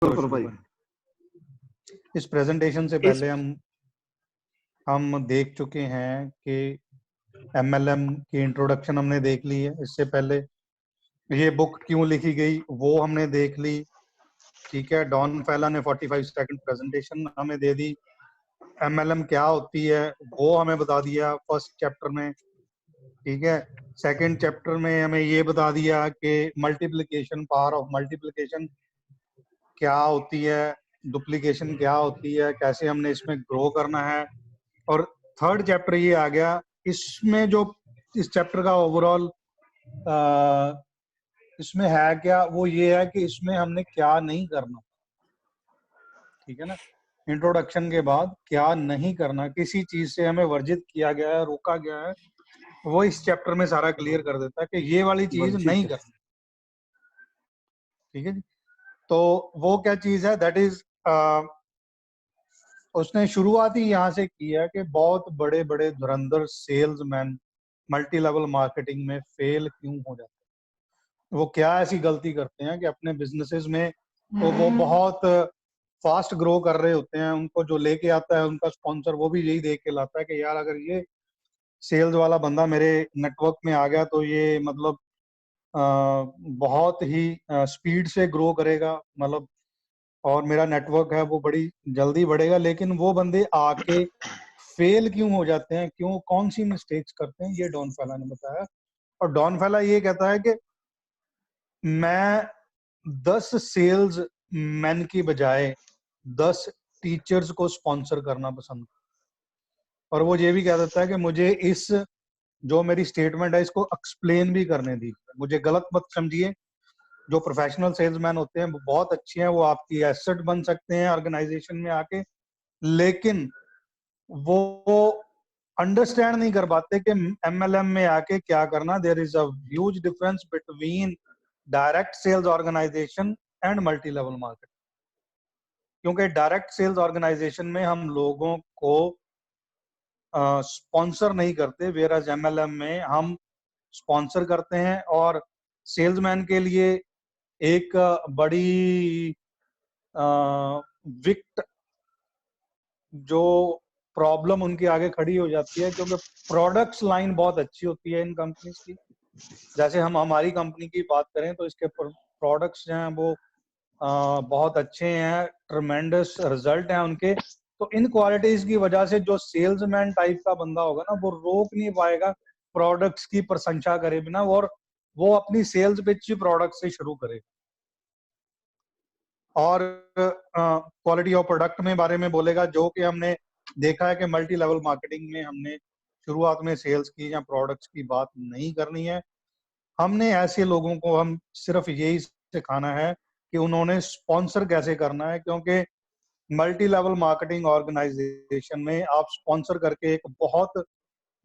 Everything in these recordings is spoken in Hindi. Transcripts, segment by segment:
करो भाई। इस प्रेजेंटेशन से पहले हम देख चुके हैं कि MLM की इंट्रोडक्शन हमने देख ली है। इससे पहले ये बुक क्यों लिखी गई वो हमने देख ली। ठीक है, डॉन फैला ने 45 सेकंड प्रेजेंटेशन हमें दे दी। MLM क्या होती है वो हमें बता दिया फर्स्ट चैप्टर में। ठीक है, सेकंड चैप्टर में हमें ये बता दिया कि मल्टीप्लिकेशन, पावर ऑफ मल्टीप्लिकेशन क्या होती है, डुप्लीकेशन क्या होती है, कैसे हमने इसमें ग्रो करना है। और थर्ड चैप्टर ये आ गया। इसमें जो इस चैप्टर का ओवरऑल इसमें है क्या, वो ये है कि इसमें हमने क्या नहीं करना। ठीक है ना, इंट्रोडक्शन के बाद क्या नहीं करना, किसी चीज से हमें वर्जित किया गया है, रोका गया है, वो इस चैप्टर में सारा क्लियर कर देता है कि ये वाली चीज नहीं करनी। ठीक है जी, तो वो क्या चीज है, दैट इज उसने शुरुआत ही यहाँ से की है कि बहुत बड़े बड़े धुरंधर सेल्समैन मल्टी लेवल मार्केटिंग में फेल क्यों हो जाते हैं। वो क्या ऐसी गलती करते हैं कि अपने बिजनेसेस में तो वो बहुत फास्ट ग्रो कर रहे होते हैं, उनको जो लेके आता है उनका स्पॉन्सर वो भी यही देख के लाता है कि यार अगर ये सेल्स वाला बंदा मेरे नेटवर्क में आ गया तो ये मतलब बहुत ही स्पीड से ग्रो करेगा, मतलब और मेरा नेटवर्क है वो बड़ी जल्दी बढ़ेगा। लेकिन वो बंदे आके फेल क्यों हो जाते हैं, क्यों, कौन सी मिस्टेक्स करते हैं, ये डॉन फैला ने बताया। और डॉन फैला ये कहता है कि मैं 10 सेल्स मैन की बजाय 10 टीचर्स को स्पॉन्सर करना पसंद। और वो ये भी कह देता है कि मुझे इस जो मेरी स्टेटमेंट है इसको एक्सप्लेन भी करने दीजिए, मुझे गलत मत समझिए। जो प्रोफेशनल सेल्समैन होते हैं वो बहुत अच्छे हैं, वो आपकी एसेट बन सकते हैं ऑर्गेनाइजेशन में आके, लेकिन वो अंडरस्टैंड नहीं कर पाते कि MLM में आके क्या करना। There is a huge difference between direct sales organisation and multi level market. क्योंकि डायरेक्ट सेल्स ऑर्गेनाइजेशन में हम लोगों को स्पॉन्सर नहीं करते, वेयर एज MLM में हम स्पॉन्सर करते हैं। और सेल्समैन के लिए एक बड़ी विक्ट जो प्रॉब्लम उनके आगे खड़ी हो जाती है, क्योंकि प्रोडक्ट्स लाइन बहुत अच्छी होती है इन कंपनीज की। जैसे हम हमारी कंपनी की बात करें तो इसके प्रोडक्ट्स जो हैं वो बहुत अच्छे हैं, ट्रमेंडस रिजल्ट हैं उनके। तो इन क्वालिटीज की वजह से जो सेल्समैन टाइप का बंदा होगा ना वो रोक नहीं पाएगा प्रोडक्ट्स की प्रशंसा करे बिना, और वो अपनी सेल्स पिच प्रोडक्ट से शुरू करे। और क्वालिटी ऑफ प्रोडक्ट में बारे में बोलेगा, जो कि हमने देखा है कि मल्टी लेवल मार्केटिंग में हमने शुरुआत में सेल्स की या प्रोडक्ट्स की बात नहीं करनी है। हमने ऐसे लोगों को हम सिर्फ यही सिखाना है कि उन्होंने स्पॉन्सर कैसे करना है, क्योंकि मल्टी लेवल मार्केटिंग ऑर्गेनाइजेशन में आप स्पॉन्सर करके एक बहुत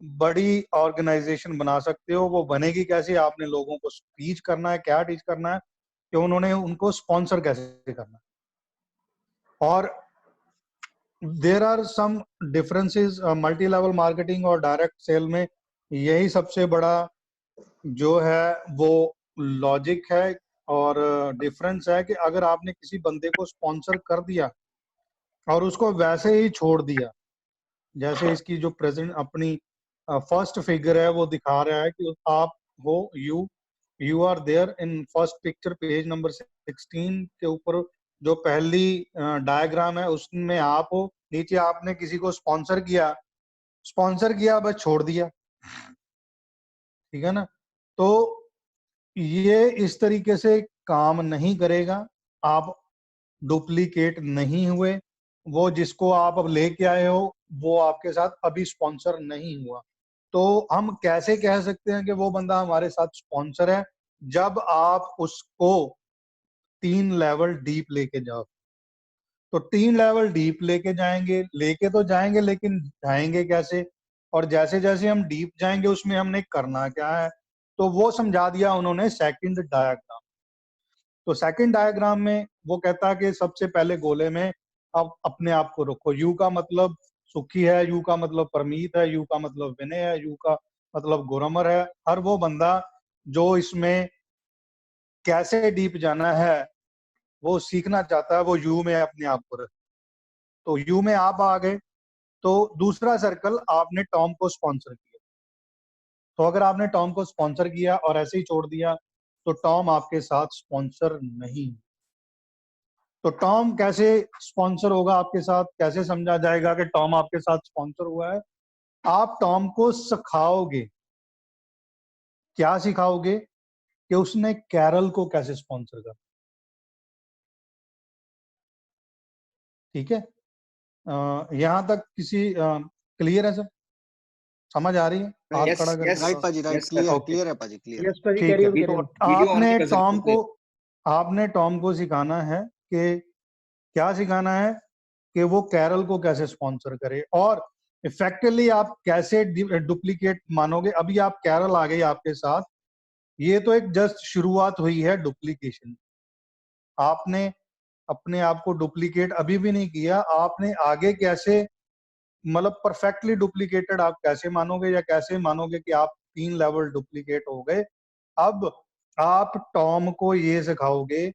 बड़ी ऑर्गेनाइजेशन बना सकते हो। वो बनेगी कैसे, आपने लोगों को टीच करना है, क्या टीच करना है कि उन्होंने उनको स्पॉन्सर कैसे करना है। और there are some differences multi level marketing और डायरेक्ट सेल में। यही सबसे बड़ा जो है वो लॉजिक है और डिफरेंस है कि अगर आपने किसी बंदे को स्पॉन्सर कर दिया और उसको वैसे ही छोड़ दिया, जैसे इसकी जो प्रेजेंट अपनी फर्स्ट फिगर है वो दिखा रहा है कि आप हो, you are there in first picture, page number 16 के ऊपर जो पहली डायग्राम है उसमें आप हो। नीचे आपने किसी को स्पॉन्सर किया बस छोड़ दिया। ठीक है ना, तो ये इस तरीके से काम नहीं करेगा। आप डुप्लीकेट नहीं हुए, वो जिसको आप अब लेके आए हो वो आपके साथ अभी स्पॉन्सर नहीं हुआ। तो हम कैसे कह सकते हैं कि वो बंदा हमारे साथ स्पॉन्सर है, जब आप उसको 3 लेवल डीप लेके जाओ। तो 3 लेवल डीप लेके तो जाएंगे, लेकिन जाएंगे कैसे, और जैसे जैसे हम डीप जाएंगे उसमें हमने करना क्या है, तो वो समझा दिया उन्होंने सेकंड डायग्राम। तो सेकंड डायग्राम में वो कहता है कि सबसे पहले गोले में आप अपने आप को रखो। यू का मतलब सुखी है, यू का मतलब परमीत है, यू का मतलब विनय है, यू का मतलब गुरमर है। हर वो बंदा जो इसमें कैसे डीप जाना है वो सीखना चाहता है, वो यू में अपने आप को रखे। तो यू में आप आ गए। तो दूसरा सर्कल, आपने टॉम को स्पॉन्सर किया। तो अगर आपने टॉम को स्पॉन्सर किया और ऐसे ही छोड़ दिया तो टॉम आपके साथ स्पॉन्सर नहीं। तो टॉम कैसे स्पॉन्सर होगा आपके साथ, कैसे समझा जाएगा कि टॉम आपके साथ स्पॉन्सर हुआ है? आप टॉम को सिखाओगे। क्या सिखाओगे? कि उसने कैरल को कैसे स्पॉन्सर कर। ठीक है, यहां तक किसी क्लियर है सर? समझ आ रही है? हाथ यस खड़ा करके यस राइट पाजी, right, yes sir. Okay, clear है पाजी, क्लियर। यस पाजी, ठीक कैरी है। ऑन, कैरी तो ऑन। वीडियो ऑन आपने नहीं कर सकते थे। टॉम को सिखाना है कि क्या सिखाना है कि वो कैरल को कैसे स्पॉन्सर करे, और इफेक्टिवली आप कैसे डुप्लीकेट मानोगे। अभी आप कैरल आ गई आपके साथ, ये तो एक जस्ट शुरुआत हुई है डुप्लीकेशन। आपने अपने आप को डुप्लीकेट अभी भी नहीं किया। आपने आगे कैसे, मतलब परफेक्टली डुप्लीकेटेड आप कैसे मानोगे, या कैसे मानोगे कि आप 3 लेवल डुप्लीकेट हो गए। अब आप टॉम को ये सिखाओगे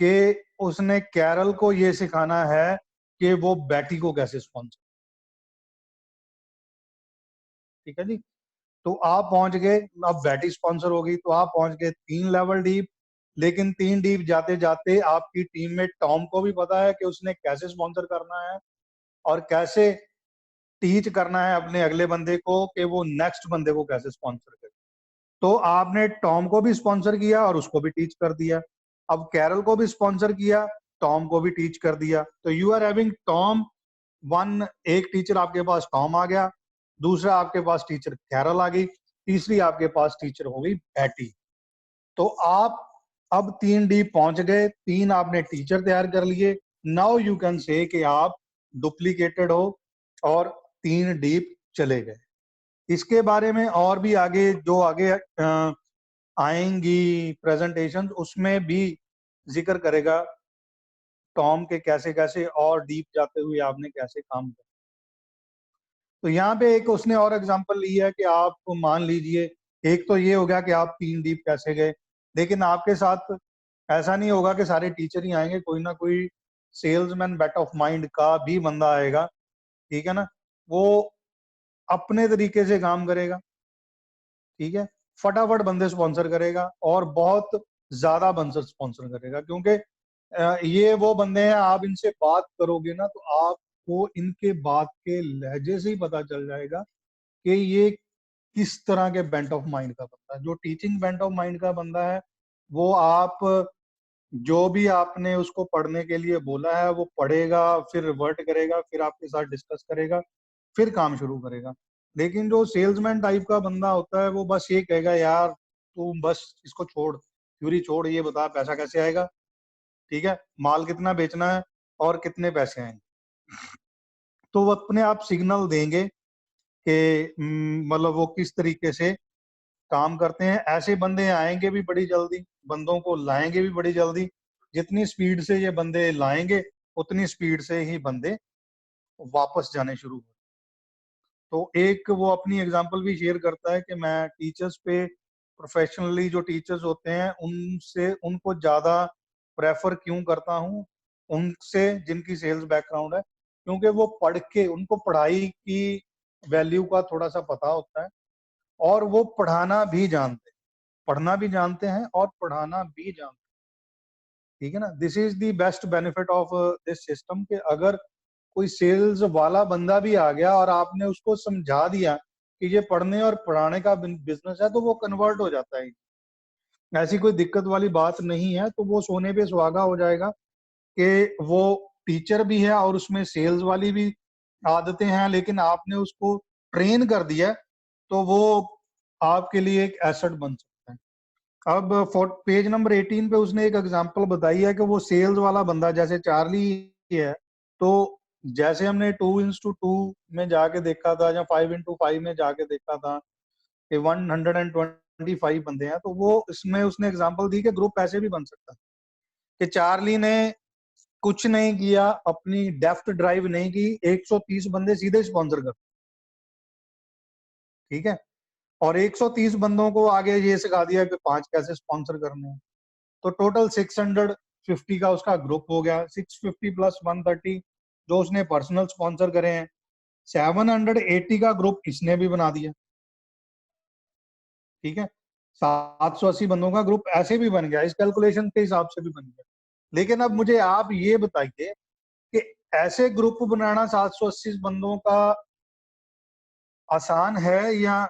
कि उसने कैरल को ये सिखाना है कि वो बैटी को कैसे स्पॉन्सर। ठीक है जी। तो आप पहुंच गए, अब बैटी स्पॉन्सर होगी तो आप पहुंच गए 3 लेवल डीप। लेकिन 3 डीप जाते जाते आपकी टीम में टॉम को भी पता है कि उसने कैसे स्पॉन्सर करना है और कैसे टीच करना है अपने अगले बंदे को कि वो नेक्स्ट बंदे को कैसे स्पॉन्सर करे। तो आपने टॉम को भी स्पॉन्सर किया और उसको भी टीच कर दिया। अब कैरल को भी स्पॉन्सर किया, टॉम को भी टीच कर दिया। तो you are having Tom one, एक टीचर आपके पास टॉम आ गया, दूसरा आपके पास टीचर कैरल आ गई, तीसरी आपके पास टीचर हो गई बैटी। तो आप अब 3 डी पहुंच गए, 3 आपने टीचर तैयार कर लिए। नाउ यू कैन से कि आप डुप्लीकेटेड हो और 3 डीप चले गए। इसके बारे में और भी आगे जो आगे आएंगी प्रेजेंटेशन, उसमें भी जिक्र करेगा टॉम के कैसे कैसे और डीप जाते हुए आपने कैसे काम किया। तो यहाँ पे एक उसने और एग्जांपल लिया है कि आप मान लीजिए, एक तो ये हो गया कि आप 3 डीप कैसे गए, लेकिन आपके साथ ऐसा नहीं होगा कि सारे टीचर ही आएंगे, कोई ना कोई सेल्समैन बैट ऑफ माइंड का भी बंदा आएगा। ठीक है ना, वो अपने तरीके से काम करेगा। ठीक है, फटाफट बंदे स्पॉन्सर करेगा और बहुत ज्यादा बंदे स्पॉन्सर करेगा, क्योंकि ये वो बंदे हैं, आप इनसे बात करोगे ना तो आपको इनके बात के लहजे से ही पता चल जाएगा कि ये किस तरह के बेंट ऑफ माइंड का बंदा है। जो टीचिंग बेंट ऑफ माइंड का बंदा है, वो आप जो भी आपने उसको पढ़ने के लिए बोला है वो पढ़ेगा, फिर रिवर्ट करेगा, फिर आपके साथ डिस्कस करेगा, फिर काम शुरू करेगा। लेकिन जो सेल्समैन टाइप का बंदा होता है, वो बस ये कहेगा यार तू बस इसको छोड़, थ्योरी छोड़, ये बता पैसा कैसे आएगा, ठीक है, माल कितना बेचना है और कितने पैसे आएंगे। तो वो अपने आप सिग्नल देंगे कि मतलब वो किस तरीके से काम करते हैं। ऐसे बंदे आएंगे भी बड़ी जल्दी, बंदों को लाएंगे भी बड़ी जल्दी। जितनी स्पीड से ये बंदे लाएंगे उतनी स्पीड से ही बंदे वापस जाने शुरू हो। तो एक वो अपनी एग्जांपल भी शेयर करता है कि मैं टीचर्स पे प्रोफेशनली जो टीचर्स होते हैं उनसे उनको ज्यादा प्रेफर क्यों करता हूँ उनसे जिनकी सेल्स बैकग्राउंड है, क्योंकि वो पढ़ के, उनको पढ़ाई की वैल्यू का थोड़ा सा पता होता है और वो पढ़ाना भी जानते हैं, पढ़ना भी जानते हैं और पढ़ाना भी जानते हैं। ठीक है ना, this is the best benefit of this system कि अगर कोई सेल्स वाला बंदा भी आ गया और आपने उसको समझा दिया कि ये पढ़ने और पढ़ाने का बिजनेस है, तो वो कन्वर्ट हो जाता है। ऐसी कोई दिक्कत वाली बात नहीं है, तो वो सोने पे सुहागा हो जाएगा कि वो टीचर भी है और उसमें सेल्स वाली भी आदतें हैं, लेकिन आपने उसको ट्रेन कर दिया तो वो आपके लिए एक एसेट बन सकता है। अब पेज नंबर 18 पे उसने एक एग्जांपल बताई है कि वो सेल्स वाला बंदा जैसे चार्ली है, तो जैसे हमने 2:2 में जाके देखा था या 5:5 में जाके देखा था कि 125 बंदे हैं, तो वो इसमें उसने एग्जांपल दी कि ग्रुप ऐसे भी बन सकता है कि चार्ली ने कुछ नहीं किया, अपनी डेफ्थ ड्राइव नहीं की, 130 बंदे सीधे स्पॉन्सर कर। ठीक है, और 130 बंदों को आगे ये सिखा दिया कि 5 कैसे स्पॉन्सर करने हैं। तो टोटल 650 का उसका ग्रुप हो गया, 650 प्लस 130 जो उसने पर्सनल स्पॉन्सर करे हैं, 780 का ग्रुप इसने भी बना दिया, ठीक है। 780 बंदों का ग्रुप ऐसे भी बन गया, इस कैलकुलेशन के हिसाब से भी बन गया। लेकिन अब मुझे आप ये बताइए कि ऐसे ग्रुप बनाना 780 बंदों का आसान है, या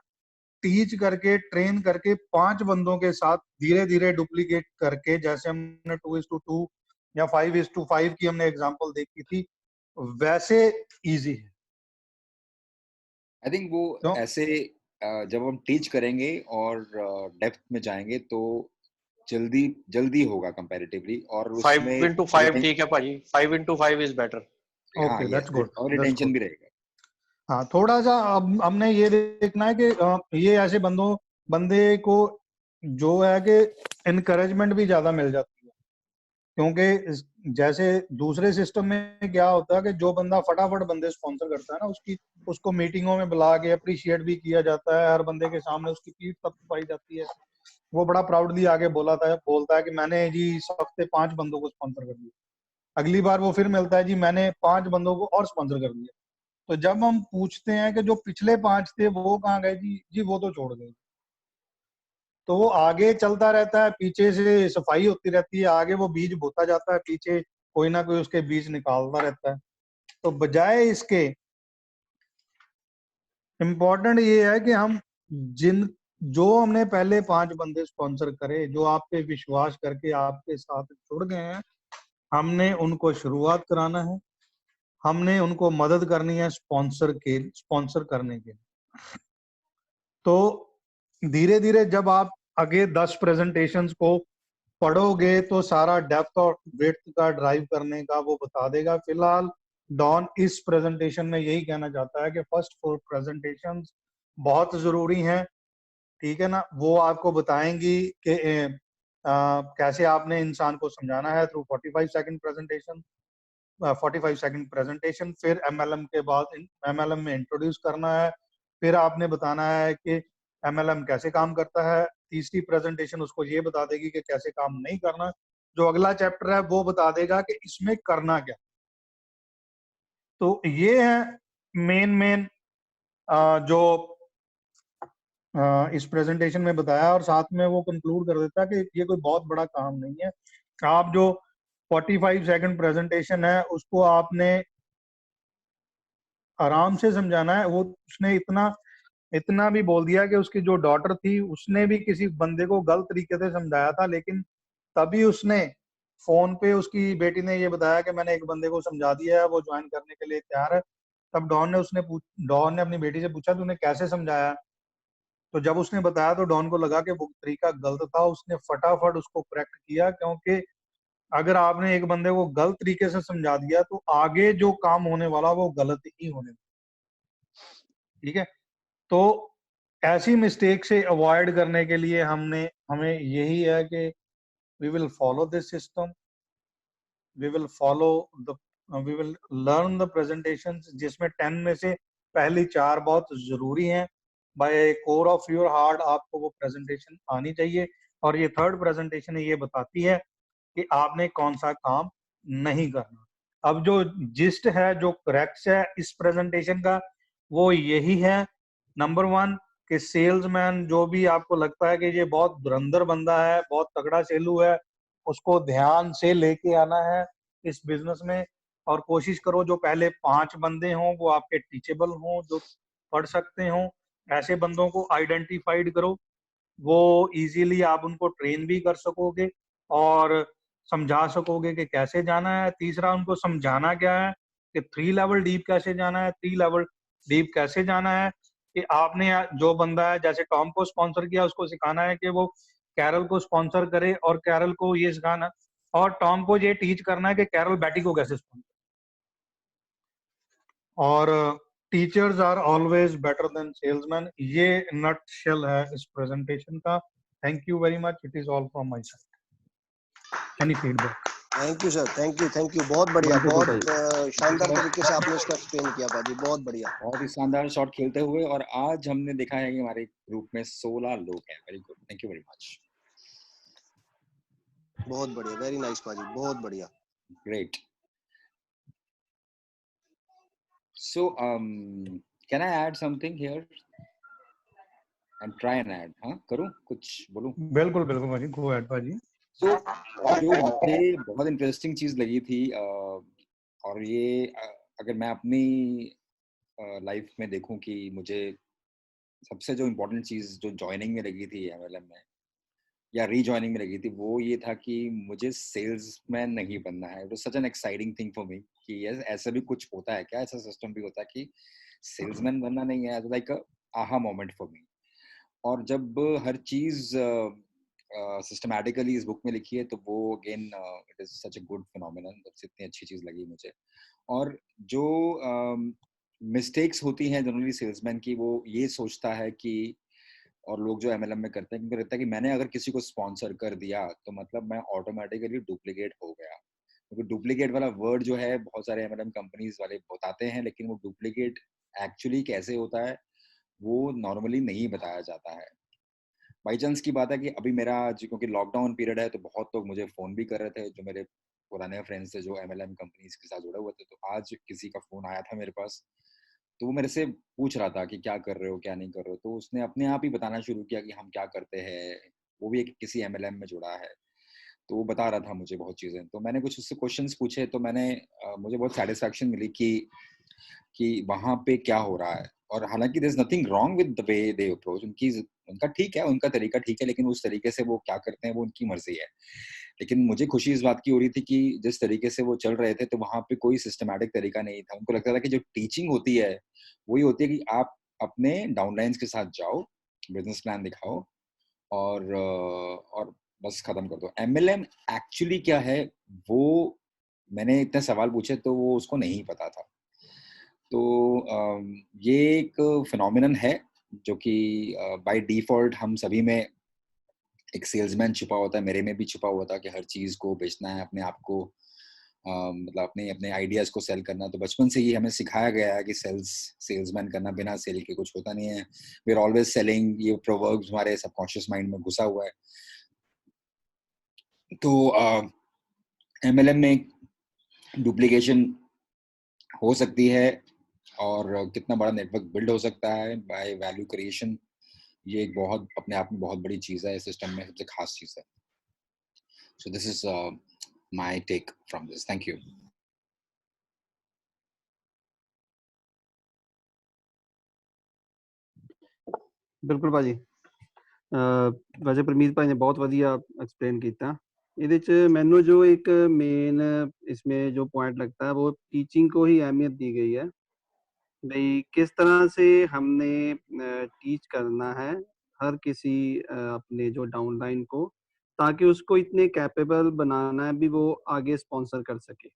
टीच करके ट्रेन करके 5 बंदों के साथ धीरे धीरे डुप्लीकेट करके, जैसे हमने 2:2 या 5:5 की हमने एग्जांपल देखी थी, वैसे इजी है? आई थिंक वो क्यों? ऐसे जब हम टीच करेंगे और डेप्थ में जाएंगे तो जल्दी होगा कंपैरेटिवली, और उसमें 5x5 ठीक है भाजी, 5x5 इज बेटर। हाँ, ओके, दैट्स गुड, और दैट्स रिटेंशन गुड। भी रहेगा। हाँ, थोड़ा सा अब हमने ये देखना है कि ये ऐसे बंदे को जो है कि इनकरेजमेंट भी ज्यादा मिल जाती है, क्योंकि जैसे दूसरे सिस्टम में क्या होता है कि जो बंदा फटाफट बंदे स्पॉन्सर करता है ना, उसको मीटिंगों में बुला के अप्रिशिएट भी किया जाता है, हर बंदे के सामने उसकी पीठ तक पाई जाती है, वो बड़ा प्राउडली आगे बोलता है कि मैंने जी इस हफ्ते 5 बंदों को स्पॉन्सर कर दिया। अगली बार वो फिर मिलता है, जी मैंने 5 बंदों को और स्पॉन्सर कर दिया। तो जब हम पूछते हैं कि जो पिछले 5 थे वो कहाँ गए, जी वो तो छोड़ गए। तो वो आगे चलता रहता है, पीछे से सफाई होती रहती है, आगे वो बीज बोता जाता है, पीछे कोई ना कोई उसके बीज निकालता रहता है। तो बजाय इसके इम्पोर्टेंट ये है कि हम जो हमने पहले 5 बंदे स्पॉन्सर करे, जो आप पे विश्वास करके आपके साथ जुड़ गए हैं, हमने उनको शुरुआत कराना है, हमने उनको मदद करनी है स्पॉन्सर करने के। तो धीरे धीरे जब आप आगे 10 प्रेजेंटेशंस को पढ़ोगे तो सारा डेप्थ और विड्थ का ड्राइव करने का वो बता देगा। फिलहाल डॉन इस प्रेजेंटेशन में यही कहना चाहता है कि फर्स्ट 4 प्रेजेंटेशंस बहुत जरूरी हैं, ठीक है ना। वो आपको बताएंगी कि कैसे आपने इंसान को समझाना है through 45 second presentation, 45 second presentation, फिर एमएलएम के बाद एमएलएम में इंट्रोड्यूस करना है, फिर आपने बताना है कि एमएलएम कैसे काम करता है। तीसरी प्रेजेंटेशन उसको ये बता देगी कि कैसे काम नहीं करना। जो अगला चैप्टर है वो बता देगा कि इसमें करना क्या। तो ये है मेन जो इस प्रेजेंटेशन में बताया, और साथ में वो कंक्लूड कर देता है कि ये कोई बहुत बड़ा काम नहीं है। आप जो 45 सेकंड प्रेजेंटेशन है उसको आपने आराम से समझाना है। वो उसने इतना भी बोल दिया कि उसकी जो डॉटर थी उसने भी किसी बंदे को गलत तरीके से समझाया था, लेकिन तभी उसने फोन पे उसकी बेटी ने ये बताया कि मैंने एक बंदे को समझा दिया है, वो ज्वाइन करने के लिए तैयार है। तब डॉन ने अपनी बेटी से पूछा तूने कैसे समझाया। तो जब उसने बताया तो डॉन को लगा कि वो तरीका गलत था, उसने फटाफट उसको करेक्ट किया, क्योंकि अगर आपने एक बंदे को गलत तरीके से समझा दिया तो आगे जो काम होने वाला वो गलत ही होने वाला, ठीक है। तो ऐसी मिस्टेक से अवॉइड करने के लिए हमें यही है कि we will follow this system, we will follow the we will learn the presentations, जिसमें 10 में से पहली 4 बहुत जरूरी हैं। By core of your heart आपको वो प्रेजेंटेशन आनी चाहिए, और ये थर्ड प्रेजेंटेशन ये बताती है कि आपने कौन सा काम नहीं करना। अब जो जिस्ट है, जो करेक्ट है इस प्रेजेंटेशन का, वो यही है। नंबर 1 कि सेल्समैन जो भी आपको लगता है कि ये बहुत धुरंधर बंदा है, बहुत तगड़ा सेलू है, उसको ध्यान से लेके आना है इस बिजनेस में। और कोशिश करो जो पहले 5 बंदे हों वो आपके टीचेबल हों, जो पढ़ सकते हों। ऐसे बंदों को आइडेंटिफाइड करो, वो इजीली आप उनको ट्रेन भी कर सकोगे और समझा सकोगे कि कैसे जाना है। तीसरा, उनको समझाना क्या है कि 3 लेवल डीप कैसे जाना है, 3 लेवल डीप कैसे जाना है। कि आपने जो बंदा है, जैसे टॉम को स्पॉन्सर किया, उसको सिखाना है कि वो कैरल को स्पॉन्सर करे, और कैरल को ये सिखाना, और टॉम को ये टीच करना है कि कैरल बैटी को कैसे स्पॉन्सर। और teachers are always better than salesman, ये नट शेल है इस प्रेजेंटेशन का। Thank you very much, it is all from my side. Any feedback? Thank you sir, thank you, बहुत बढ़िया, बहुत शानदार तरीके से आपने इसको एक्सप्लेन किया भाजी, बहुत बढ़िया, बहुत ही शानदार शॉट खेलते हुए। और आज हमने देखा है कि हमारे ग्रुप में 16 लोग हैं। Very good, thank you very much. बहुत बढ़िया, वेरी नाइस पाजी, बहुत बढ़िया। Great. So, can I add something here and try and add? हाँ, करूँ कुछ बोलूँ? बिल्कुल बिल्कुल भाजी, गो अहेड भाजी। So, जो मुझे बहुत इंटरेस्टिंग चीज लगी थी, और ये अगर मैं अपनी लाइफ में देखूं कि मुझे सबसे जो इम्पोर्टेंट चीज जो ज्वाइनिंग में लगी थी एमएलएम में या रीजॉइनिंग में लगी थी, वो ये था कि मुझे सेल्समैन नहीं बनना है। It was such an exciting thing for me कि यस, ऐसा भी कुछ होता है क्या, ऐसा सिस्टम भी होता है कि सेल्समैन बनना नहीं है। Like aha moment for me. और जब हर चीज सिस्टमैटिकली इस बुक में लिखी है, तो वो again it is such a good phenomenon. इतनी अच्छी चीज लगी मुझे। और जो मिस्टेक्स होती हैं जनरली सेल्समैन की, वो ये सोचता है कि, और लोग जो एमएलएम में करते हैं, उनको लगता है कि मैंने अगर किसी को स्पॉन्सर कर दिया तो मतलब मैं ऑटोमेटिकली डुप्लीकेट हो गया। क्योंकि डुप्लीकेट वाला वर्ड जो है बहुत सारे एमएलएम कंपनीज वाले बताते हैं, लेकिन वो डुप्लीकेट एक्चुअली कैसे होता है वो नॉर्मली नहीं बताया जाता है। बाई चांस की बात है कि अभी मेरा क्योंकि लॉकडाउन पीरियड है, तो बहुत लोग मुझे फोन भी कर रहे थे जो मेरे पुराने फ्रेंड्स थे जो एमएलएम कंपनीज के साथ जुड़े हुए थे। तो आज किसी का फोन आया था मेरे पास, तो वो मेरे से पूछ रहा था कि क्या कर रहे हो क्या नहीं कर रहे हो। तो उसने अपने आप ही बताना शुरू किया कि हम क्या करते हैं। वो भी एक किसी एमएलएम में जुड़ा है, तो वो बता रहा था मुझे बहुत चीजें। तो मैंने कुछ उससे क्वेश्चंस पूछे, तो मुझे बहुत सेटिस्फैक्शन मिली कि वहां पे क्या हो रहा है। और हालांकि there is nothing wrong with the way they approach. उनका ठीक है, उनका तरीका ठीक है, लेकिन उस तरीके से वो क्या करते हैं वो उनकी मर्जी है। लेकिन मुझे खुशी इस बात की हो रही थी कि जिस तरीके से वो चल रहे थे, तो वहां पे कोई सिस्टमैटिक तरीका नहीं था। उनको लगता था कि जो टीचिंग होती है वही होती है कि आप अपने डाउनलाइंस के साथ जाओ, बिजनेस प्लान दिखाओ, और बस खत्म कर दो। एमएलएम एक्चुअली क्या है, वो मैंने इतने सवाल पूछे तो वो उसको नहीं पता था। तो ये एक फिनोमिनन है जो कि बाय डिफॉल्ट हम सभी में एक सेल्समैन छुपा होता है। मेरे में भी छुपा हुआ था कि हर चीज को बेचना है, अपने आप को मतलब अपने अपने आइडियाज को सेल करना। तो बचपन से ही हमें सिखाया गया है कि सेल्समैन करना, बिना सेल के कुछ होता नहीं है। वी आर ऑलवेज सेलिंग, ये प्रोवर्ब्स हमारे सबकॉन्शियस माइंड में घुसा हुआ है। तो एमएलएम में डुप्लीकेशन हो सकती है, और कितना बड़ा नेटवर्क बिल्ड हो सकता है बाय वैल्यू क्रिएशन। ये एक बहुत अपने आप में बहुत बड़ी चीज है, इस सिस्टम में सबसे खास चीज है। So this is my take from this. Thank you. बिल्कुल भाजी, वैसे परमीत भाई ने बहुत ਵਧੀਆ एक्सप्लेन ਕੀਤਾ। ਇਹਦੇ ਚ ਮੈਨੂੰ जो एक मेन इसमें जो पॉइंट लगता है वो टीचिंग को ही अहमियत दी गई है। भाई किस तरह से हमने टीच करना है हर किसी अपने जो डाउनलाइन को, ताकि उसको इतने कैपेबल बनाना है भी वो आगे स्पॉन्सर कर सके।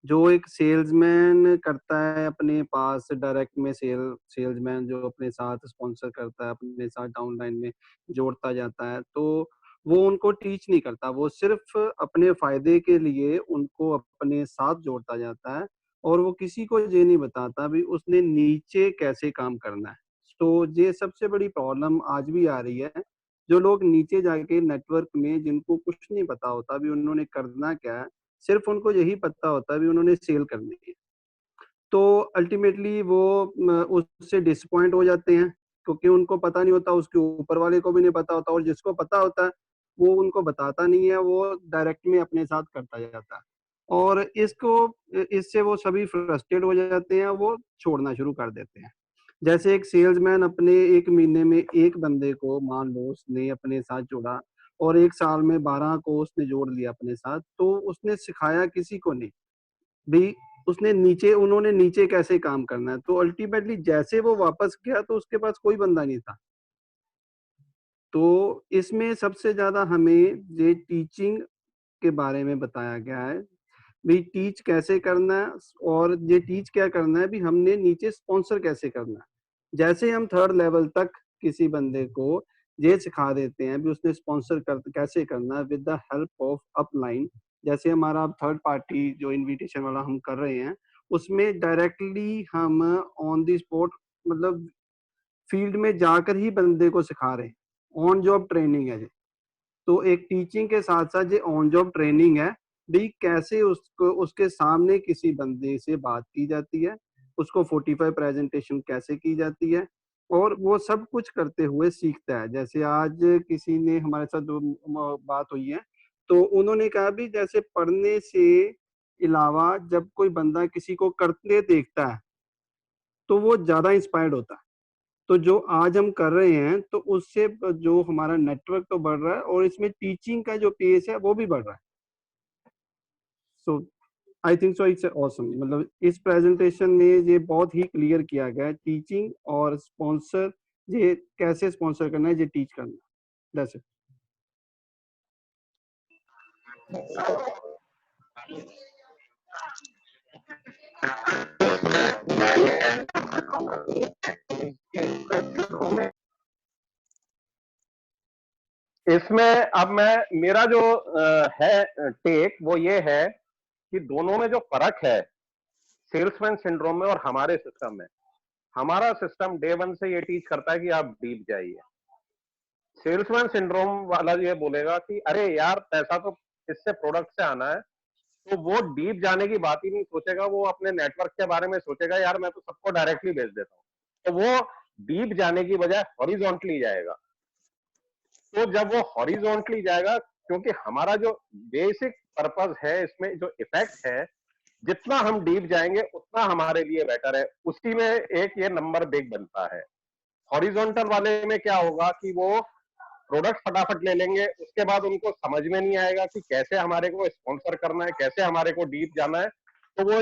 जो एक सेल्समैन करता है अपने पास डायरेक्ट में, सेल्समैन जो अपने साथ स्पॉन्सर करता है, अपने साथ डाउनलाइन में जोड़ता जाता है, तो वो उनको टीच नहीं करता, वो सिर्फ अपने फायदे के लिए उनको अपने साथ जोड़ता जाता है, और वो किसी को ये नहीं बताता भी उसने नीचे कैसे काम करना है। तो ये सबसे बड़ी प्रॉब्लम आज भी आ रही है। जो लोग नीचे जाके नेटवर्क में, जिनको कुछ नहीं पता होता भी उन्होंने करना क्या है, सिर्फ उनको यही पता होता है भी उन्होंने सेल करनी है, तो अल्टीमेटली वो उससे डिसअपॉइंट हो जाते हैं, क्योंकि उनको पता नहीं होता, उसके ऊपर वाले को भी नहीं पता होता, और जिसको पता होता है वो उनको बताता नहीं है, वो डायरेक्ट में अपने साथ करता जाता है, और इससे वो सभी फ्रस्ट्रेट हो जाते हैं, वो छोड़ना शुरू कर देते हैं। जैसे एक सेल्समैन अपने 1 महीने में एक बंदे को मान लो उसने अपने साथ जोड़ा, और 1 साल में 12 को उसने जोड़ लिया अपने साथ, तो उसने सिखाया किसी को नहीं। भी उन्होंने नीचे कैसे काम करना है, तो अल्टीमेटली जैसे वो वापस गया तो उसके पास कोई बंदा नहीं था। तो इसमें सबसे ज्यादा हमें ये टीचिंग के बारे में बताया गया है, भी टीच कैसे करना है, और ये टीच क्या करना है भी हमने नीचे स्पॉन्सर कैसे करना है। जैसे हम 3rd लेवल तक किसी बंदे को ये सिखा देते हैं भी उसने स्पॉन्सर कैसे करना है with the help of upline. जैसे हमारा 3rd पार्टी जो इनविटेशन वाला हम कर रहे हैं, उसमें डायरेक्टली हम ऑन द स्पॉट, मतलब फील्ड में जाकर ही बंदे को सिखा रहे हैं, ऑन जॉब ट्रेनिंग है ये। तो एक टीचिंग के साथ साथ ये ऑन जॉब ट्रेनिंग है भी, कैसे उसको उसके सामने किसी बंदे से बात की जाती है, उसको 45 प्रेजेंटेशन कैसे की जाती है, और वो सब कुछ करते हुए सीखता है। जैसे आज किसी ने हमारे साथ बात हुई है, तो उन्होंने कहा भी जैसे पढ़ने से अलावा जब कोई बंदा किसी को करते देखता है तो वो ज्यादा इंस्पायर्ड होता है। तो जो आज हम कर रहे हैं तो उससे जो हमारा नेटवर्क तो बढ़ रहा है और इसमें टीचिंग का जो पेस है वो भी बढ़ रहा है। So I think so it's awesome. मतलब इस प्रेजेंटेशन में ये बहुत ही क्लियर किया गया है, टीचिंग और स्पॉन्सर, ये कैसे स्पॉन्सर करना है, ये टीच करना है। That's it. इसमें अब मेरा जो है टेक वो ये है कि दोनों में जो फर्क है सेल्समैन सिंड्रोम में और हमारे सिस्टम में, हमारा सिस्टम डे वन से ये टीच करता है कि आप डीप जाइए। सेल्समैन सिंड्रोम वाला ये बोलेगा कि अरे यार पैसा तो इससे प्रोडक्ट से आना है, तो वो डीप जाने की बात ही नहीं सोचेगा, वो अपने नेटवर्क के बारे में सोचेगा, यार मैं तो सबको डायरेक्टली भेज देता हूँ। तो वो डीप जाने की बजाय हॉरिजॉन्टली जाएगा। तो जब वो हॉरिजॉन्टली जाएगा, क्योंकि हमारा जो बेसिक पर्पस है इसमें जो इफेक्ट है, जितना हम डीप जाएंगे उतना हमारे लिए बेटर है। उसी में एक ये नंबर बिग बनता है। हॉरिजॉन्टल वाले में क्या होगा कि वो प्रोडक्ट फटाफट ले लेंगे, उसके बाद उनको समझ में नहीं आएगा कि कैसे हमारे को स्पॉन्सर करना है, कैसे हमारे को डीप जाना है, तो वो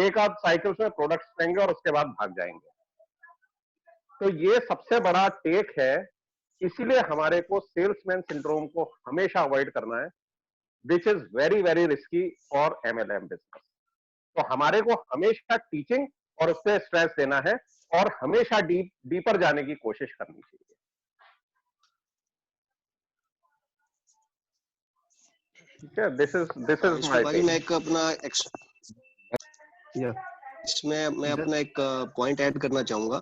एक आध साइकिल में प्रोडक्ट्स लेंगे और उसके बाद भाग जाएंगे। तो ये सबसे बड़ा टेक है। इसीलिए हमारे को सेल्समैन सिंड्रोम को हमेशा अवॉइड करना है, which is very very risky for MLM business. तो हमारे को हमेशा टीचिंग और उस पर स्ट्रेस देना है और हमेशा डीपर जाने की कोशिश करनी चाहिए। ठीक है, दिस इज माय भाई मैं एक अपना या इसमें मैं अपना एक पॉइंट ऐड करना चाहूंगा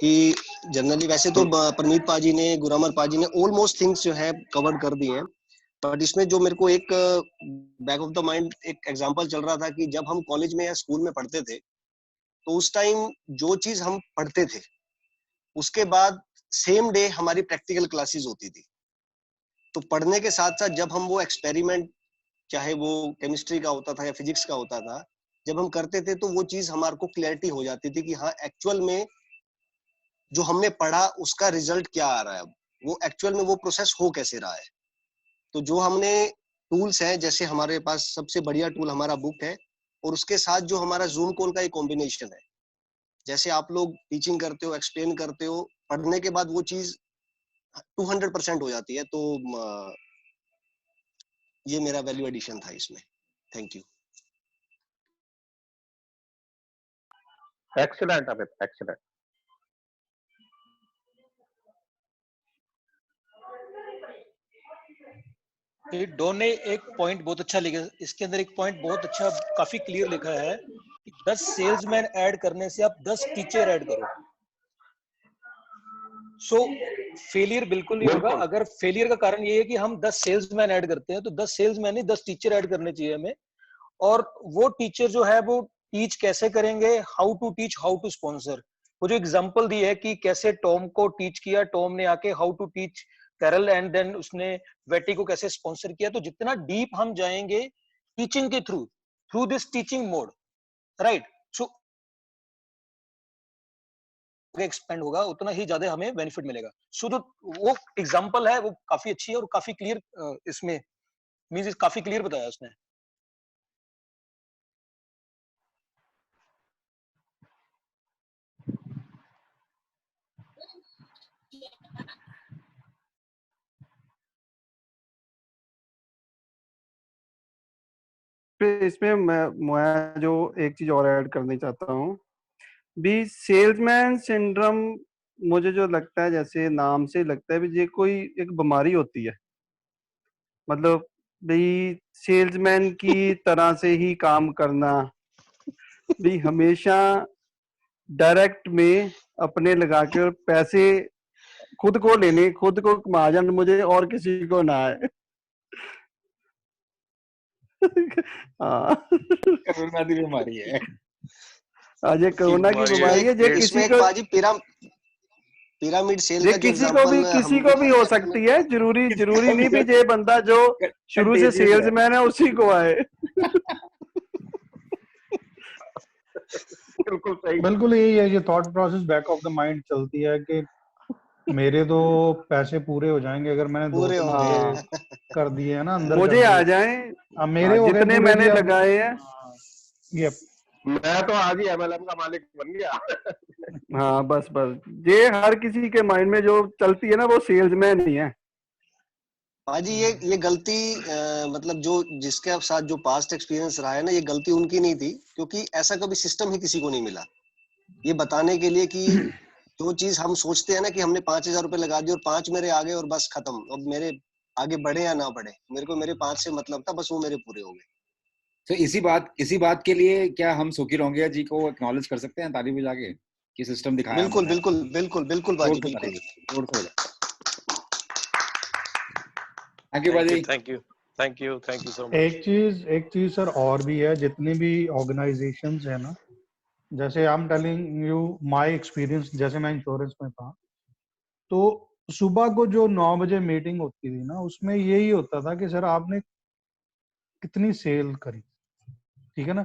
कि जनरली वैसे तो परमीत पाजी ने, गुरामर पाजी ने ऑलमोस्ट थिंग्स जो है कवर कर दी हैं, बट इसमें जो मेरे को एक बैक ऑफ द माइंड एक एग्जांपल चल रहा था कि जब हम कॉलेज में या स्कूल में पढ़ते थे तो उस टाइम जो चीज हम पढ़ते थे उसके बाद सेम डे हमारी प्रैक्टिकल क्लासेस होती थी। तो पढ़ने के साथ साथ जब हम वो एक्सपेरिमेंट, चाहे वो केमिस्ट्री का होता था या फिजिक्स का होता था, जब हम करते थे तो वो चीज हमारे को क्लैरिटी हो जाती थी कि हाँ एक्चुअल में जो हमने पढ़ा उसका रिजल्ट क्या आ रहा है, वो एक्चुअल में वो प्रोसेस हो कैसे रहा है। तो जो हमने टूल्स हैं, जैसे हमारे पास सबसे बढ़िया टूल हमारा बुक है, और उसके साथ जो हमारा जूम कॉल का एक कॉम्बिनेशन है, जैसे आप लोग टीचिंग करते हो, एक्सप्लेन करते हो, पढ़ने के बाद वो चीज 200% हो जाती है। तो ये मेरा वैल्यू एडिशन था इसमें। Thank you. Excellent Amit, excellent. Don ने एक पॉइंट बहुत अच्छा लिखा, इसके अंदर एक पॉइंट बहुत अच्छा काफी क्लियर लिखा है कि 10 सेल्समैन ऐड करने से आप 10 टीचर ऐड करो। सो फेलियर बिल्कुल नहीं होगा। अगर फेलियर का कारण ये है कि हम 10 सेल्समैन ऐड करते हैं, तो 10 सेल्समैन नहीं 10 टीचर ऐड करने चाहिए हमें। और वो टीचर जो है वो टीच कैसे करेंगे, how to teach, how to sponsor. वो जो एग्जांपल दी है कि कैसे टॉम को टीच किया, टॉम ने आके how to teach Carol, and then उसने वेटी को कैसे स्पॉन्सर किया। तो जितना डीप हम जाएंगे टीचिंग के through this teaching mode, right, so expand होगा, उतना ही ज्यादा हमें बेनिफिट मिलेगा। सो जो वो एग्जांपल है वो काफी अच्छी है और काफी क्लियर, इसमें मींस काफी क्लियर बताया उसने। इसमें मैं जो एक चीज और ऐड करनी चाहता हूँ भी, सेल्समैन सिंड्रोम मुझे जो लगता है, जैसे नाम से लगता है भी ये कोई एक बीमारी होती है। मतलब भी सेल्समैन की तरह से ही काम करना, भी हमेशा डायरेक्ट में अपने लगा के पैसे खुद को लेने, खुद को महाजन मुझे और किसी को ना है। हाँ कोरोना की बीमारी है। आज ये कोरोना की बीमारी है, जो किसी इसमें एक को पाजी पिरामिड सेल ये का जो किसी को भी एग्जांपल किसी हम को भी हो मैंने सकती है, जरूरी नहीं भी ये बंदा जो शुरू से Contagious है। सेल्समैन है उसी को आए। बिल्कुल सही। बिल्कुल यही है, ये thought process back of the mind चलती है कि मेरे तो पैसे पूरे हो जाएंगे अगर मैंने पूरे 2-3 होंगे। रुपए कर दिए है ना, अंदर मुझे कर आ दिए, जाए, अब मेरे हो गए जितने पूरे मैंने जी। अब लगाए हैं। ये मैं तो आज ही MLM का मालिक बन गया। हाँ बस बस, ये हर किसी के माइंड में जो चलती है ना, वो सेल्समैन ही है। पाजी ये गलती मतलब जो जिसके साथ जो पास्ट एक्सपीरियंस रहा है ना, ये गलती उनकी नहीं थी, क्योंकि ऐसा कभी सिस्टम ही किसी को नहीं मिला ये बताने के लिए कि जो चीज हम सोचते हैं ना कि हमने 5,000 रुपए लगा दिए और 5 मेरे आ गए और बस खत्म, अब मेरे आगे बढ़े या ना बढ़े, मेरे को मेरे 5 से मतलब था, बस वो मेरे पूरे हो गए। तो इसी बात के लिए क्या हम सुखी रोंगिया जी को एक्नॉलेज कर सकते हैं ताली बजा के कि सिस्टम दिखाया बिल्कुल उन्होंने? बिल्कुल बिल्कुल बिल्कुल बाजी, जोर से बिल्कुल। ताली, जोर से बजा। थैंक यू बाजी। Thank you so much. एक चीज सर और भी है, जितनी भी ऑर्गेनाइजेशंस है ना, जैसे I am telling you my experience, जैसे मैं इंश्योरेंस में था तो सुबह को जो 9 बजे मीटिंग होती थी ना, उसमें यही होता था कि सर आपने कितनी सेल करी, ठीक है ना,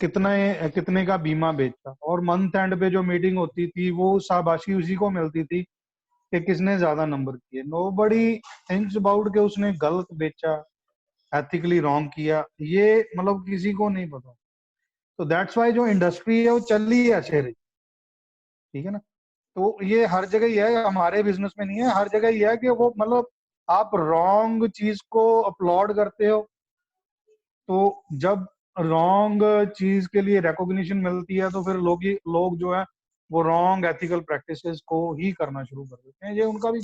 कितने का बीमा बेचा, और मंथ एंड पे जो मीटिंग होती थी वो शाबाशी उसी को मिलती थी कि किसने ज्यादा नंबर किए। नोबडी थिंक्स अबाउट के उसने गलत बेचा, एथिकली रॉन्ग किया, ये मतलब किसी को नहीं पता। तो दैट्स वाई जो इंडस्ट्री है वो चल ही ऐसे रही, ठीक है ना। तो ये हर जगह ही है, हमारे बिजनेस में नहीं है, हर जगह ही है कि वो मतलब आप रॉन्ग चीज को अपलोड करते हो, तो जब रॉन्ग चीज के लिए रिकॉग्निशन मिलती है तो फिर लोग जो है वो रॉन्ग एथिकल प्रैक्टिसेस को ही करना शुरू कर देते हैं। ये उनका भी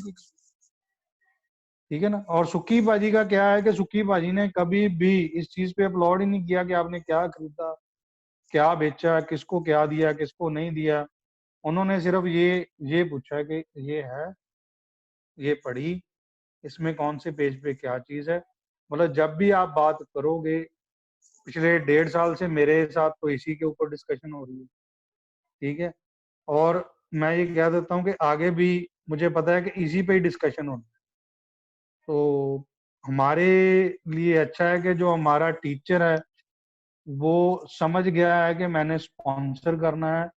ठीक है ना। और सुक्की भाजी का क्या है कि सुक्की भाजी ने कभी भी इस चीज पे अपलोड ही नहीं किया कि आपने क्या खरीदा, क्या बेचा, किसको क्या दिया, किसको नहीं दिया। उन्होंने सिर्फ ये पूछा कि ये है, ये पढ़ी, इसमें कौन से पेज पे क्या चीज है। मतलब जब भी आप बात करोगे, पिछले 1.5 साल से मेरे साथ तो इसी के ऊपर डिस्कशन हो रही है, ठीक है। और मैं ये कह देता हूँ कि आगे भी मुझे पता है कि इसी पे ही डिस्कशन होना है। तो हमारे लिए अच्छा है कि जो हमारा टीचर है वो समझ गया है कि मैंने स्पॉन्सर करना है,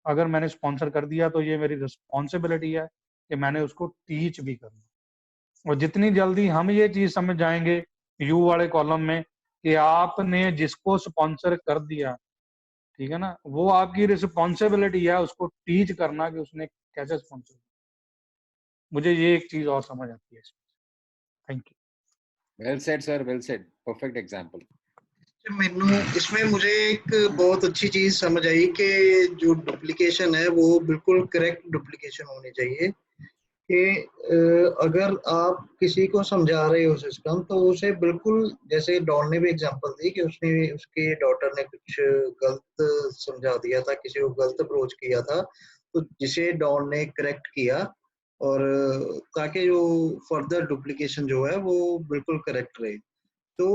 अगर मैंने स्पॉन्सर कर दिया तो ये मेरी रिस्पॉन्सिबिलिटी है कि मैंने उसको टीच भी करना। और जितनी जल्दी हम ये चीज समझ जाएंगे यू वाले कॉलम में कि आपने जिसको स्पॉन्सर कर दिया, ठीक है ना, वो आपकी रिस्पॉन्सिबिलिटी है उसको टीच करना कि उसने कैसे स्पॉन्सर। मुझे ये एक चीज और समझ आती है इसमें। Thank you. Well said sir, well said, perfect example. मैनू इसमें मुझे एक बहुत अच्छी चीज समझ आई कि जो डुप्लीकेशन है वो बिल्कुल करेक्ट डुप्लीकेशन होनी चाहिए। कि अगर आप किसी को समझा रहे हो सिस्टम, तो उसे बिल्कुल, जैसे डॉन ने भी एग्जांपल दी कि उसने उसके डॉटर ने कुछ गलत समझा दिया था, किसी को गलत अप्रोच किया था, तो जिसे डॉन ने करेक्ट किया, और ताकि जो फर्दर डुप्लीकेशन जो है वो बिल्कुल करेक्ट रहे। तो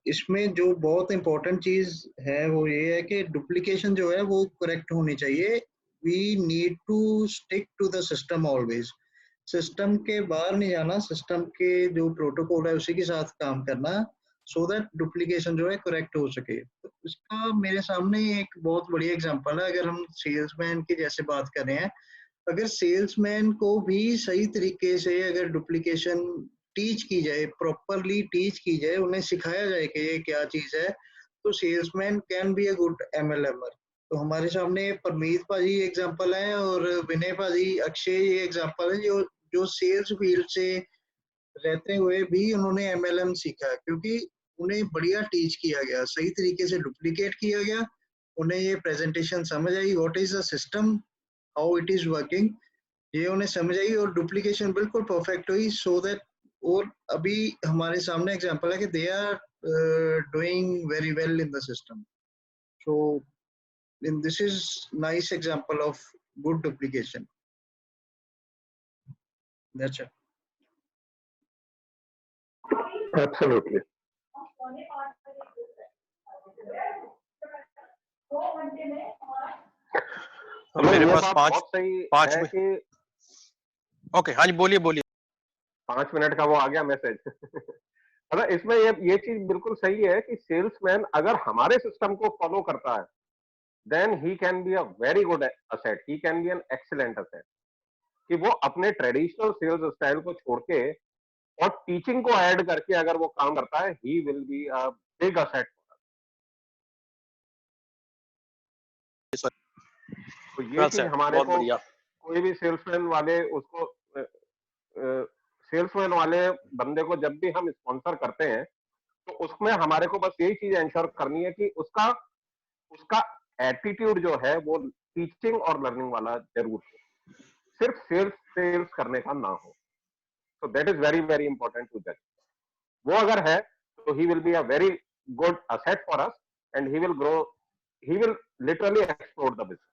इसमें जो बहुत इंपॉर्टेंट चीज है वो ये है कि डुप्लीकेशन जो है वो करेक्ट होनी चाहिए। We need to stick to the system always. System के बाहर नहीं जाना, सिस्टम के जो प्रोटोकॉल है उसी के साथ काम करना, सो दैट डुप्लीकेशन जो है करेक्ट हो सके। तो इसका मेरे सामने एक बहुत बड़ी एग्जांपल है। अगर हम सेल्समैन की जैसे बात कर रहे हैं, अगर सेल्समैन को भी सही तरीके से अगर डुप्लीकेशन टीच की जाए, प्रॉपरली टीच की जाए, उन्हें सिखाया जाए कि ये क्या चीज है, तो salesman can be a good MLMer। तो हमारे सामने परमीत भाजी एग्जांपल है और विनय भाजी, अक्षय ये एग्जांपल है जो जो सेल्स फील्ड से रहते हुए भी उन्होंने MLM सीखा, क्योंकि उन्हें बढ़िया टीच किया गया, सही तरीके से डुप्लीकेट किया गया, उन्हें ये प्रेजेंटेशन समझ आई, what is the system, how it is working, ये उन्हें समझ आई और डुप्लीकेशन बिल्कुल परफेक्ट हुई। सो दैट, और अभी हमारे सामने एग्जांपल है कि they are doing very well in the system. So this is nice example of good duplication. That's it. Absolutely. तो मेरे ये पास बात पांच बहुत सही पांच है में कि ओके, हाँ जी, बोलिए बोलिए। 5 मिनट का वो आ गया मैसेज। मतलब इसमें ये चीज बिल्कुल सही है कि सेल्समैन अगर हमारे सिस्टम को फॉलो करता है, then he can be a very good asset, he can be an excellent asset. कि वो अपने ट्रेडिशनल सेल्स स्टाइल को छोड़ के और टीचिंग को ऐड करके अगर वो काम करता है, ही will be a big asset. तो ये वेल चीज सेड, हमारे बहुत को बढ़िया। कोई भी सेल्समैन वाले उसको सेल्समैन वाले बंदे को जब भी हम स्पॉन्सर करते हैं, तो उसमें हमारे को बस यही चीज एंश्योर करनी है कि उसका उसका एटीट्यूड जो है वो टीचिंग और लर्निंग वाला जरूर हो, सिर्फ सेल्स सेल्स करने का ना हो। So that is very very important to जज। वो अगर है तो he will be a very good asset for us and he will grow, he will literally explore the business.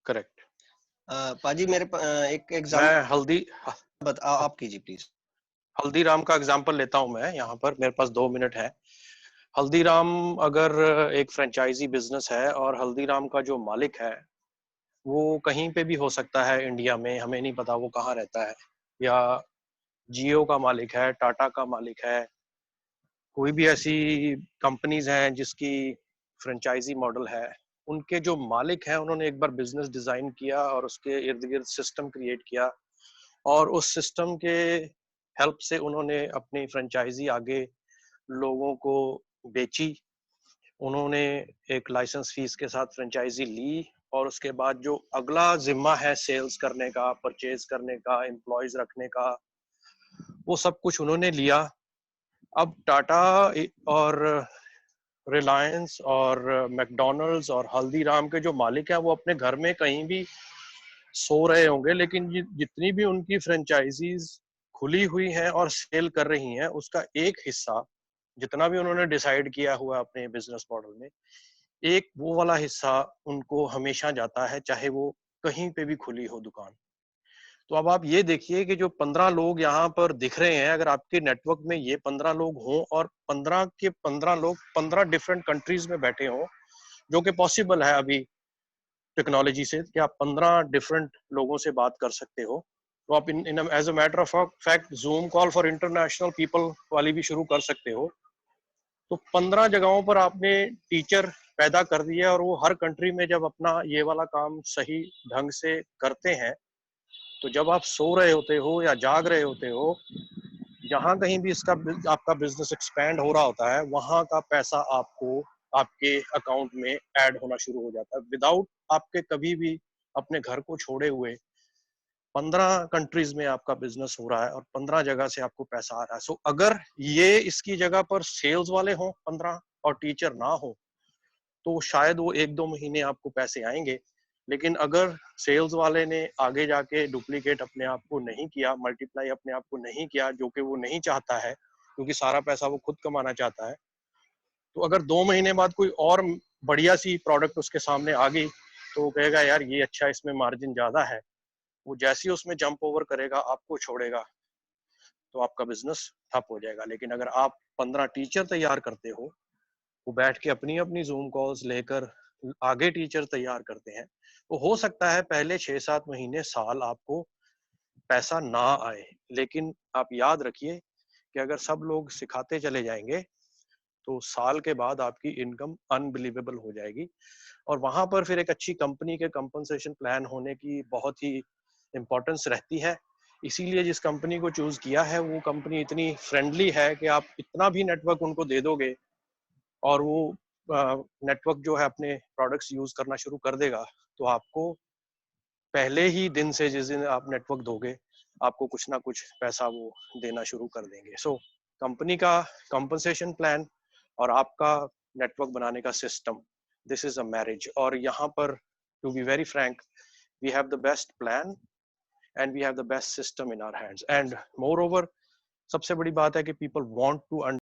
Correct. पाजी मेरे एक एग्जांपल मैं आप कीजिए प्लीज। हल्दीराम का एग्जांपल लेता हूं मैं यहाँ पर, मेरे पास 2 मिनट है। हल्दीराम अगर एक फ्रेंचाइजी बिजनेस है और हल्दीराम का जो मालिक है वो कहीं पे भी हो सकता है इंडिया में, हमें नहीं पता वो कहाँ रहता है, या जियो का मालिक है, टाटा का मालिक है, कोई भी ऐसी कंपनीज हैं जिसकी फ्रेंचाइजी मॉडल है। उनके जो मालिक हैं उन्होंने एक बार बिजनेस डिजाइन किया और उसके इर्द गिर्द सिस्टम क्रिएट किया, और उस सिस्टम के हेल्प से उन्होंने अपनी फ्रेंचाइजी आगे लोगों को बेची। उन्होंने एक लाइसेंस फीस के साथ फ्रेंचाइजी ली, और उसके बाद जो अगला जिम्मा है सेल्स करने का, परचेज करने का, एम्प्लॉयज रखने का, वो सब कुछ उन्होंने लिया। अब टाटा और रिलायंस और मैकडॉनल्ड्स और हल्दीराम के जो मालिक हैं वो अपने घर में कहीं भी सो रहे होंगे, लेकिन जितनी भी उनकी फ्रेंचाइजीज खुली हुई हैं और सेल कर रही हैं, उसका एक हिस्सा जितना भी उन्होंने डिसाइड किया हुआ अपने बिजनेस मॉडल में, एक वो वाला हिस्सा उनको हमेशा जाता है, चाहे वो कहीं पे भी खुली हो दुकान। तो अब आप ये देखिए कि जो 15 लोग यहाँ पर दिख रहे हैं, अगर आपके नेटवर्क में ये 15 लोग हों और 15 के 15 लोग 15 डिफरेंट कंट्रीज में बैठे हों, जो कि पॉसिबल है अभी टेक्नोलॉजी से कि आप 15 डिफरेंट लोगों से बात कर सकते हो, तो आप in as a matter of fact zoom call for international people वाली भी शुरू कर सकते हो। तो 15 जगहों पर आपने टीचर पैदा कर दिया, और वो हर कंट्री में जब अपना ये वाला काम सही ढंग से करते हैं, तो जब आप सो रहे होते हो या जाग रहे होते हो, जहां कहीं भी इसका आपका बिजनेस एक्सपैंड हो रहा होता है, वहां का पैसा आपको आपके अकाउंट में ऐड होना शुरू हो जाता है, विदाउट आपके कभी भी अपने घर को छोड़े हुए। 15 कंट्रीज में आपका बिजनेस हो रहा है और 15 जगह से आपको पैसा आ रहा है। सो अगर ये इसकी जगह पर सेल्स वाले हों 15 और टीचर ना हो, तो शायद वो 1-2 महीने आपको पैसे आएंगे। लेकिन अगर सेल्स वाले ने आगे जाके डुप्लीकेट अपने आप को नहीं किया, मल्टीप्लाई अपने आप को नहीं किया, जो कि वो नहीं चाहता है, क्योंकि सारा पैसा वो खुद कमाना चाहता है, तो अगर 2 महीने बाद कोई और बढ़िया सी प्रोडक्ट उसके सामने आ गई, तो वो कहेगा यार ये अच्छा, इसमें मार्जिन ज्यादा है, वो जैसे ही उसमें जंप ओवर करेगा, आपको छोड़ेगा, तो आपका बिजनेस ठप हो जाएगा। लेकिन अगर आप 15 टीचर तैयार करते हो, वो बैठ के अपनी अपनी जूम कॉल्स लेकर आगे टीचर तैयार करते हैं, तो हो सकता है पहले 6-7 महीने, साल आपको पैसा ना आए, लेकिन आप याद रखिए कि अगर सब लोग सिखाते चले जाएंगे, तो साल के बाद आपकी इनकम अनबिलीवेबल हो जाएगी। और वहां पर फिर एक अच्छी कंपनी के कंपनसेशन प्लान होने की बहुत ही इंपॉर्टेंस रहती है। इसीलिए जिस कंपनी को चूज किया है, वो कंपनी इतनी फ्रेंडली है कि आप इतना भी नेटवर्क उनको दे दोगे और वो नेटवर्क जो है अपने प्रोडक्ट्स यूज करना शुरू कर देगा, तो आपको पहले ही दिन से, जिस दिन आप नेटवर्क दोगे, आपको कुछ ना कुछ पैसा वो देना शुरू कर देंगे। सो कंपनी का कंपनसेशन प्लान और आपका नेटवर्क बनाने का system, this is a marriage. और यहाँ पर to be very frank, we have the best plan and we have the best system in our hands, and moreover सबसे बड़ी बात है कि पीपल वांट टू